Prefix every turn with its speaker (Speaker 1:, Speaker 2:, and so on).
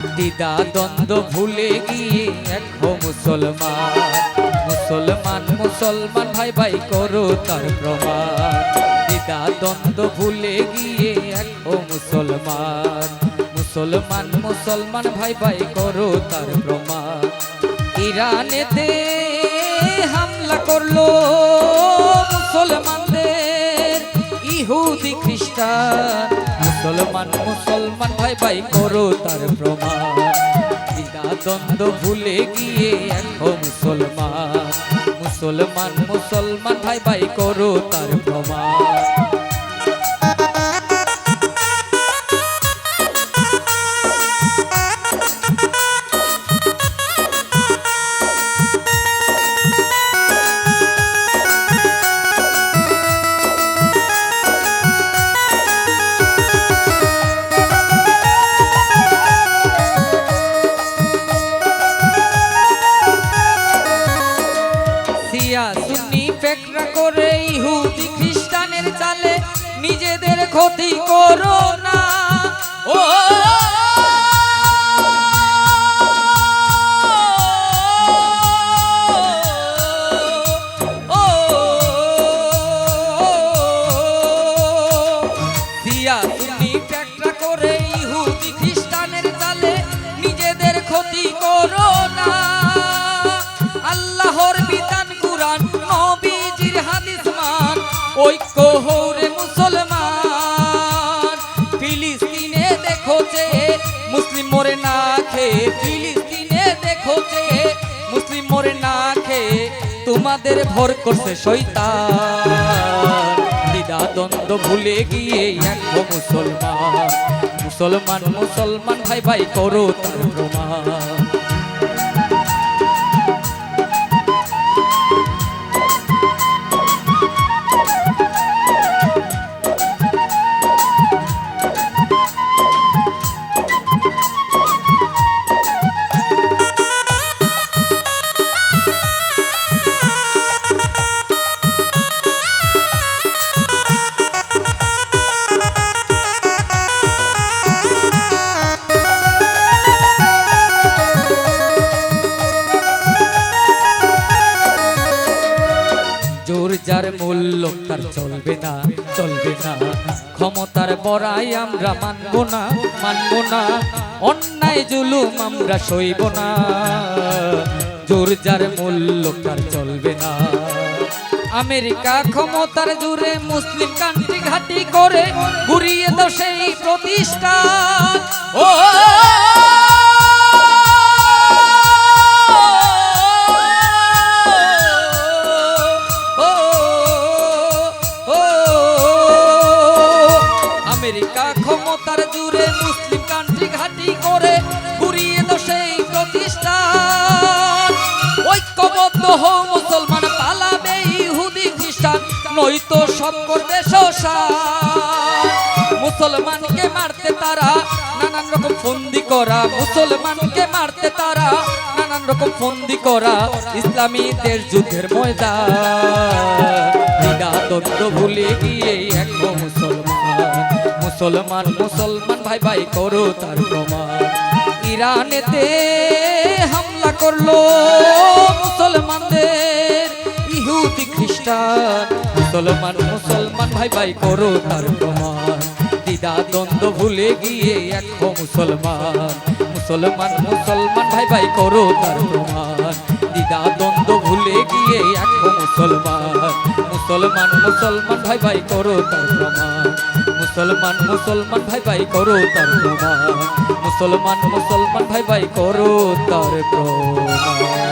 Speaker 1: দ্বিধা দ্বন্দ্ব ভুলে গিয়ে এক হো মুসলমান। মুসলমান মুসলমান ভাই ভাই করো তার প্রমাণ। দ্বিধা দ্বন্দ্ব ভুলে গিয়ে এক হো মুসলমান। মুসলমান মুসলমান ভাই ভাই করো তার প্রমাণ। ইরানেতে হামলা করলো মুসলমানদের ইহুদি খ্রিস্টান। মুসলমান মুসলমান ভাই ভাই করো তার প্রমাণ। দ্বিধা দ্বন্দ্ব ভুলে গিয়ে এক হো মুসলমান। মুসলমান মুসলমান ভাই ভাই করো তার প্রমাণ। সুন্নি ফেকরা করে ইহুদি খ্রিস্টানের চালে নিজেদের ক্ষতি করো না। ও সুন্নি ফেকরা করে ইহুদি খ্রিস্টানের চালে নিজেদের ক্ষতি করো না। আল্লাহর বিধান কুরআন নবীজির হাদিস মান ঐক্য হরে মুসলমান। ফিলিস্তিনে দেখো যে মুসলিম মরে না খেয়ে, ফিলিস্তিনে দেখো যে মুসলিম মরে না খেয়ে তোমাদের ভর করছে শয়তান। দ্বিধা দ্বন্দ্ব ভুলে গিয়ে এক হো মুসলমান। মুসলমান মুসলমান ভাই ভাই করো তার প্রমাণ। জোর যার মূল্য তার চলবে না, চলবে না। ক্ষমতার বড়াই আমরা মানব না, মানব না। অন্যায় জুলুম আমরা সইব না। জোর যার মূল্য তার চলবে না। আমেরিকা ক্ষমতার জোরে মুসলিম কান্ট্রি ঘাঁটি করে ঘুরিয়ে দাও সেই প্রতিষ্ঠান। ও আমেরিকা ক্ষমতার জুড়ে মুসলিম কান্ট্রি ঘাঁটি করে ঘুরিয়ে দাও সেই প্রতিষ্ঠান। ঐক্যবদ্ধ হও মুসলমান, পালাবে ইহুদি খ্রিস্টান, নয়তো সব করবে শ্মশান। মুসলমানকে মারতে তারা নানান রকম ফন্দি করা, মুসলমানকে মারতে তারা নানান রকম ফন্দি করা ইসলামী দেশ যুদ্ধের ময়দান। দ্বিধা দ্বন্দ্ব ভুলে গিয়ে এক হো মুসলমান। মুসলমান মুসলমান ভাই ভাই করো তার প্রমাণ। ইরানেতে হামলা করলো মুসলমানদের ইহুদি খ্রিস্টান। মুসলমান মুসলমান ভাই ভাই করো তার প্রমাণ। দ্বিধা দ্বন্দ্ব ভুলে গিয়ে এক হো মুসলমান। মুসলমান মুসলমান ভাই ভাই করো তার প্রমাণ। দ্বিধা দ্বন্দ্ব ভুলে গিয়ে এক হো মুসলমান। মুসলমান মুসলমান ভাই ভাই করো তার প্রমাণ। মুসলমান মুসলমান ভাই ভাই করো তার প্রমাণ। মুসলমান মুসলমান ভাই ভাই করো তার প্রমাণ।